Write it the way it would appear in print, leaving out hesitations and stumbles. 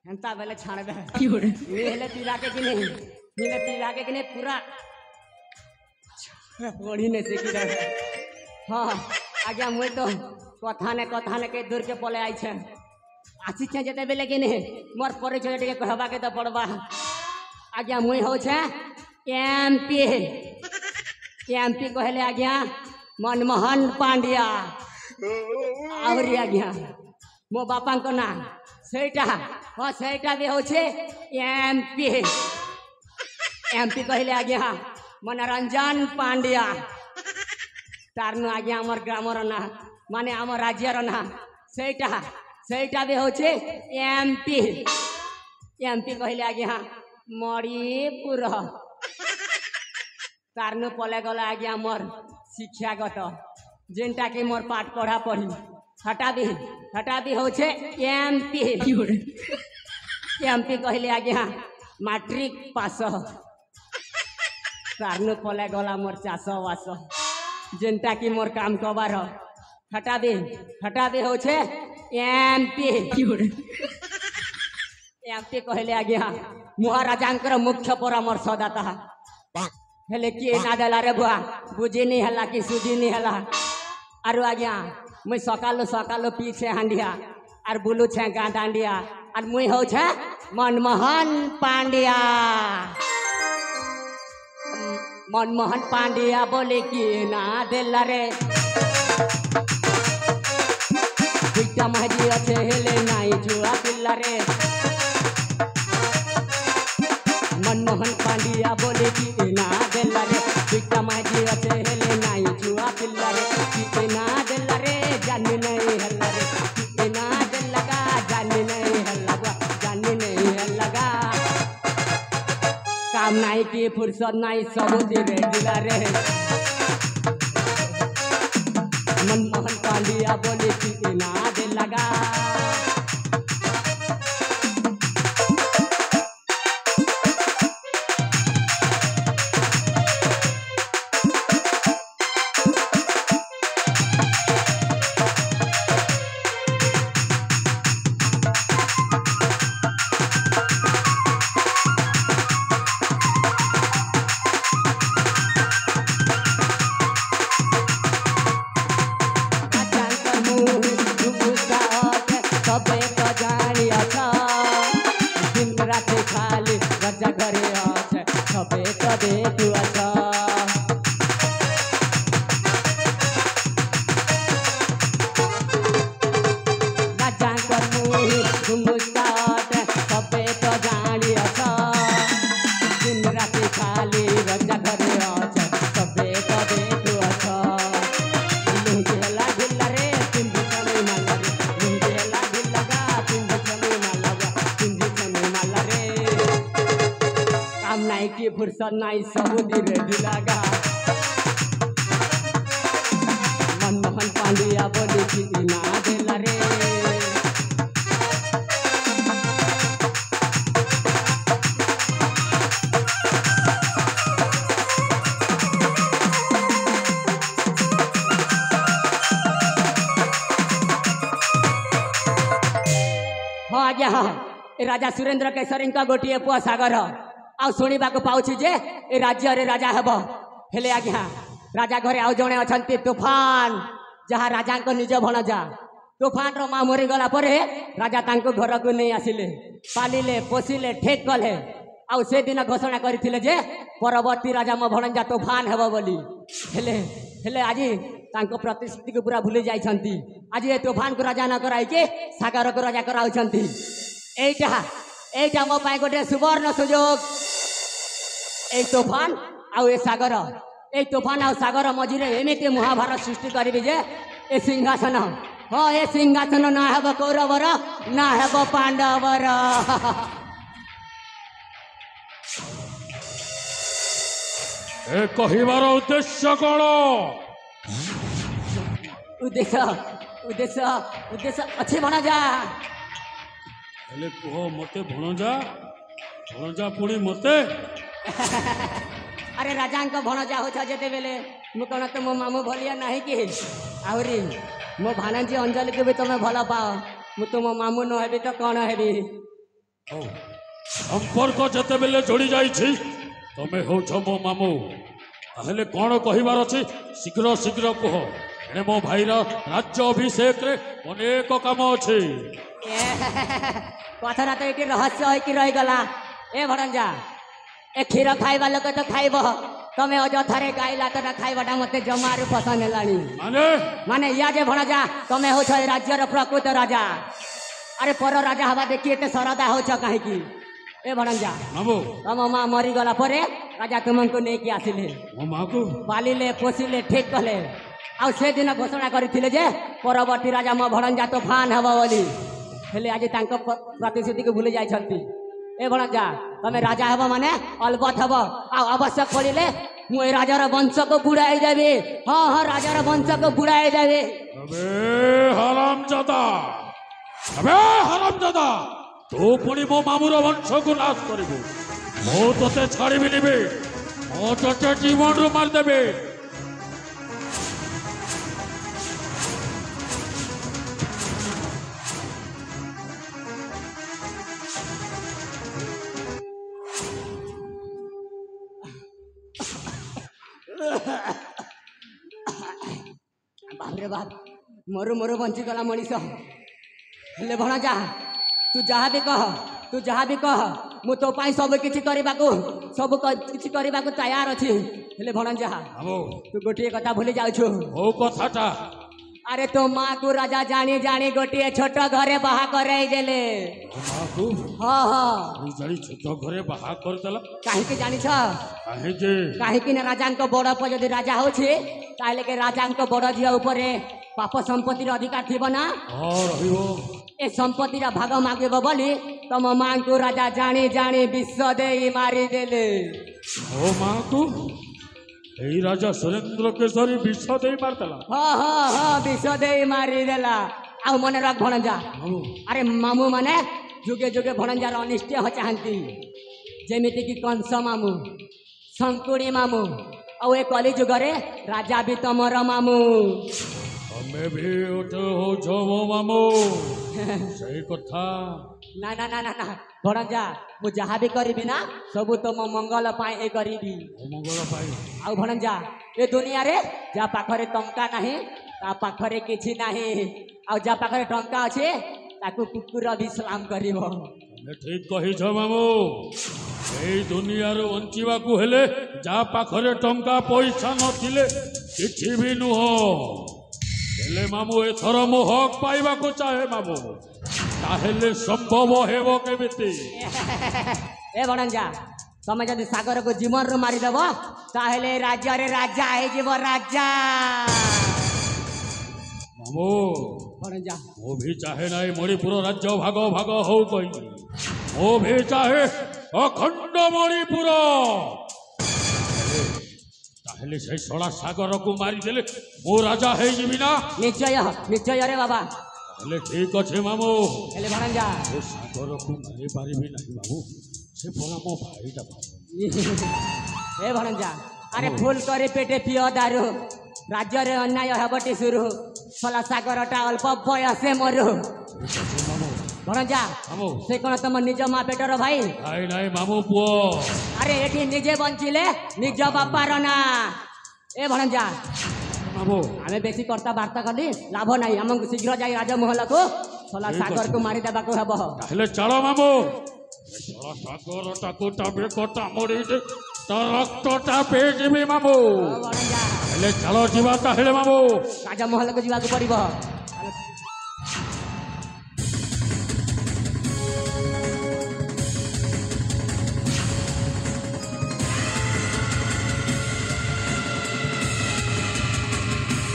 हेंता बेले छाड़ दे नीले तिला के कि नहीं नीले तिला के कि नहीं पूरा ओढ़ी नहीं सीखी रहे हाँ आज्ञा मुई तो कथा ने के दूर के पले आई छे आसी छे जेते बेले कि नहीं मोर परिचय टिके कहबा के तो पड़बा आज्ञा मुई हो छे एमपी एमपी कहले आज्ञा मनमोहन पांड्या आवरी आज्ञा मो बापा को ना सेटा हाँ सेटा भी हो छे एमपी एमपी कहले आज्ञा मनोरंजन पांड्या तार नु आज्ञा आमर ग्रामर ना माने आम राज्यर ना सेटा भी हो छे एमपी एमपी कहले आज्ञा मणिपुर तार नु पले गला आज्ञा मोर शिक्षागत जेनटा कि मोर पाठ पढ़ा पढ़ी हटा भी हो छे एमपी एमपी कहले आज्ञा मैट्रिक पास तार नु पले गला मोर चाष वास जेनटा कि मोर काम कबार हटा भी हो छे एमपी एमपी कहले आज्ञा महाराजांकर मुख्य परामर्शदाता हेले किए ना देला रे बुआ बुझी नहीं हला कि सुझी नहीं हला आरु आज्ञा मुई सकालो पीछे हांडिया आर बुलू छे गा डांडिया आर मुई हो छे मनमोहन पांड्या मनमोहन पांड्या बोले कि ना देला रे दुईटा माजी अच्छे हेले नाई जुआ पिल्ला रे मनमोहन पांड्या बोले कि ना देला रे दुईटा माजी अच्छे हेले नाई जुआ पिल्ला रे कि ना देला रे जानी नहीं हल्ला रे कि ना देला गा जानी नहीं हल्ला गा जानी नहीं हल्ला गा काम नहीं की फुर्सत नहीं सब दिले दिला रे मनमोहन पांड्या बोले कि ना देला गा खाली रजा घरे आछे सबे कदे तू आछा राजा कर मुही घुमुस्ताट सबे तो जानी आछा दिन रात खाली रजा घरे आछे सबे कदे तू आछा लुंगेला ढिल्ला रे तिंदी चले माला रे लुंगेला ढिल्ला गा तिंदी चले माला गा तिंदी चले माला रे काम नहीं की फुर्सत नहीं समुद्र दिलागा मनमोहन पांड्या बोले कि ना देला रे हाँ आज्ञा हाँ राजा सुरेंद्र केसरी का गोटे पुआ सागर आ शुणा पाऊँ जे ए राज्य रे राजा हेब हेले आज्ञा राजा घरे आउ जणे अछंती तूफान जहाँ राजा को निज भणजा तूफान रो माँ मरी गला परे राजा तांको घर को नहीं आसिले पालिले पोषिले ठेक कले आउ से दिन घोषणा करथिले जे परवर्ती राजा मो भणजा तूफान हेब बोली हेले हेले आजी तांको प्रतिश्रुति को पूरा भूली जाइछंती आज ए तूफान को राजा न कराई के सागर को राजा कराउछंती एटा मो पाए गोटे सुवर्ण सुजोग ए तूफान आउ ए सागर ए तूफान आउ सागर मझिरे एमिति महाभारत सृष्टि करिबि जे ए सिंहासन हाँ ए सिंहासन ना हेब कौरवर ना हेब पांडवर ए कहिबार उद्देश्य कौन उद्देश्य उद्देश्य उद्देश्य अच्छे बना जा हेले कह मते भणजा पुणी मते अरे राजा भणजा हो जेते बेले मु कौन तो मो मामू भलिया नहीं कि आहरी मो भाणजी अंजलि के भी तुम्हें भल पाओ मु तुम मामू न हेबी तो कौन हेबी ହଉ ସମ୍ପର୍କ ଯେତେବେଳେ ଯୋଡ଼ି ଯାଇଛି ତମେ ହଉଛ ମୋ ମାମୁଁ ତାହେଲେ କ'ଣ କହିବାର ଅଛି ଶୀଘ୍ର ଶୀଘ୍ର କୁହ ଏଣେ ମୋ ଭାଇର ରାଜ୍ୟ ଅଭିଷେକରେ ଅନେକ କାମ ଅଛି କଥାଟା ତ ଏଠି ରହସ୍ୟ ହେଇକି ରହିଗଲା ଏ ଭଣଜା ଏ କ୍ଷୀର ଖାଇବା ଲୋକ ତ ଖାଇବ ତମେ ଅଯଥାରେ ଗାଇଲା ତଟା ଖାଇବାଟା ମତେ ଜମାରୁ ପସନ୍ଦ ହେଲାଣି ମାନେ ଇୟା ଯେ ଭଣଜା ତମେ ହଉଛ ଏ ରାଜ୍ୟର ପ୍ରକୃତ ରାଜା ଆରେ ପର ରାଜା ହବା ଦେଖି ଏତେ ସରଦା ହଉଛ କାହିଁକି ଏ ଭଣଜା ମାମୁଁ ତମ ମା ମରିଗଲା ପରେ ରାଜା ତୁମକୁ ନେଇକି ଆସିଲେ ମୋ ମାକୁ ପାଲିଲେ ପୋଷିଲେ ଠିକ କଲେ ଆଉ ସେଦିନ ଘୋଷଣା କରିଥିଲେ ଯେ ପରବର୍ତ୍ତୀ ରାଜା ମୋ ଭଣଜା ତୋଫାନ ହେବ ବୋଲି ହେଲେ ଆଜି ତାଙ୍କ ପ୍ରତିଶ୍ରୁତିକୁ ଭୁଲି ଯାଇଛନ୍ତି ଏ ଭଣଜା ତମେ ରାଜା ହେବ ମାନେ ଅଲବତ ହେବ ଆଉ ଆବଶ୍ୟକ ପଡ଼ିଲେ ମୁଁ ଏ ରାଜାର ବଂଶକୁ ବୁଡ଼ାଇ ଦେବି ହଁ ହଁ ରାଜାର ବଂଶକୁ ବୁଡ଼ାଇ ଦେବି ହାରାମଜାଦା ତୁ ପୁଣି ମୋ ମାମୁଁର ବଂଶକୁ ନାଶ କରିବୁ ମୁଁ ତୋତେ ଛାଡ଼ିବିନି ବେ ମୁଁ ତୋତେ ଜୀବନରୁ ମାରିଦେବି ବାପରେ ବାପ ମରୁ ମରୁ ବଞ୍ଚିଗଲା ମଣିଷ ହେଲେ ଭଣଜା ତୁ ଯାହା ବି କହ ମୁଁ ତୋ ପାଇଁ ସବୁ କିଛି କରିବାକୁ ତୟାର ଅଛି ହେଲେ ଭଣଜା ତୁ ଗୋଟିଏ କଥା ଭୁଲି ଯାଉଛୁ କଥାଟା ଆରେ ତୋ ମାକୁ ରାଜା ଜାଣି ଜାଣି ଗୋଟିଏ ଛୋଟ ଘରେ ବାହା କରେଇ ଦେଲେ ହଁ ଛୋଟ ଘରେ ବାହା କରିଦେଲା କାହିଁକି ଜାଣିଛ କାହିଁକି ନା ରାଜାଙ୍କ ବଡ଼ ପୁଅ ଯଦି ରାଜା ହଉଛି ତାହେଲେ କି ରାଜାଙ୍କ ବଡ଼ ଝିଅ ଉପରେ ପାପ ସମ୍ପତ୍ତିର ଅଧିକାର ଥିବ ନା ରହିବ ଏ ସମ୍ପତ୍ତିର ଭାଗ ମାଗିବ ବୋଲି ତମ ମାଙ୍କୁ ରାଜା ଜାଣି ଜାଣି ବିଷ ଦେଇ ମାରିଦେଲେ ମୋ ମାକୁ ଏଇ ରାଜା ସୁରେନ୍ଦ୍ର କେଶରୀ ବିଷ ଦେଇ ମାରିଦେଲା ହଁ ବିଷ ଦେଇ ମାରିଦେଲା ଆଉ ମନେ ରଖ ଭଣଜା ଆରେ ମାମୁଁ ମାନେ ଯୁଗେ ଯୁଗେ ଭଣଜାର ଅନିଷ୍ଟ୍ୟ ଚାହାନ୍ତି ଯେମିତିକି କଂସ ମାମୁଁ ଶଙ୍କୁଣୀ ମାମୁଁ ଆଉ ଏ କଲି ଯୁଗରେ ରାଜା ବି ତମର ମାମୁଁ ତମେ ବି ହଉଛ ମୋ ମାମୁଁ ସେଇ କଥା ନା ଭଣଜା ମୁଁ ଯାହା ବି କରିବି ନା ସବୁ ତମ ମଙ୍ଗଳ ପାଇଁ କରିବି ମଙ୍ଗଳ ପାଇଁ ଆଉ ଭଣଜା ଏ ଦୁନିଆରେ ଯାହା ପାଖରେ ଟଙ୍କା ନାହିଁ ତା ପାଖରେ କିଛି ନାହିଁ ଆଉ ଯାହା ପାଖରେ ଟଙ୍କା ଅଛି ତାକୁ କୁକୁର ବି ସଲାମ କରିବ ତମେ ଠିକ କହିଛ ମାମୁଁ ଏଇ ଦୁନିଆରୁ ବଞ୍ଚିବାକୁ ହେଲେ ଯାହା ପାଖରେ ଟଙ୍କା ପଇସା ନଥିଲେ କିଛି ବି ନୁହଁ ହେଲେ ମାମୁଁ ଏଥର ମୁଁ ହକ୍ ପାଇବାକୁ ଚାହେଁ ମାମୁଁ ତାହେଲେ ସମ୍ଭବ ହେବ କେମିତି ଏ ଭଣଜା ତମେ ଯଦି ସାଗରକୁ ଜୀବନରୁ ମାରିଦେବ ତାହେଲେ ରାଜ୍ୟରେ ରାଜା ହେଇଯିବ ରାଜା ମାମୁଁ ଭଣଜା ମୁଁ ବି ଚାହେଁ ନାହିଁ ମଣିପୁର ରାଜ୍ୟ ଭାଗ ହଉ କହିଲି ମୁଁ ବି ଚାହେଁ ଅଖଣ୍ଡ ମଣିପୁର ତାହେଲେ ସେଇ ଶଳା ସାଗରକୁ ମାରିଦେଲେ ମୁଁ ରାଜା ହେଇଯିବି ନା ନିଶ୍ଚୟ ରେ ବାବା ହେଲେ ଠିକ ଅଛି ମାମୁଁ ହେଲେ ଭଣଜା ମୁଁ ସାଗରକୁ ମାରିପାରିବି ନାହିଁ ମାମୁଁ ସେ ପରା ମୋ ଭାଇଟା ଏ ଭଣଜା ଆରେ ଫୁଲ କରି ପେଟେ ପିଅ ଦାରୁ ରାଜ୍ୟରେ ଅନ୍ୟାୟ ହେବଟି ସୁରୁ ଶଳା ସାଗରଟା ଅଳ୍ପ ବୟସେ ମରୁ ଭଣଜା ସେ କ'ଣ ତମ ନିଜ ମା ପେଟର ଭାଇ ନାଇଁ ମାମୁଁ ପୁଅ ଆରେ ଏଠି ନିଜେ ବଞ୍ଚିଲେ ନିଜ ବାପାର ନା ଏ ଭଣଜା ଆମେ ବେଶୀ କର୍ତ୍ତାବାର୍ତ୍ତା କଲି ଲାଭ ନାହିଁ ଆମକୁ ଶୀଘ୍ର ଯାଇ ରାଜମହଲକୁ ଶଳା ସାଗରକୁ ମାରିଦେବାକୁ ହେବ ହେଲେ ଚାଳ ମାମୁଁ ସାଗରଟାକୁ ତାପରେ କଟା ମରିଛି ତା ରକ୍ତଟା ପିଇଯିବି ମାମୁଁ ହେଲେ ଚାଳ ଯିବା ତାହେଲେ ମାମୁଁ ରାଜମହଲକୁ ଯିବାକୁ ପଡ଼ିବ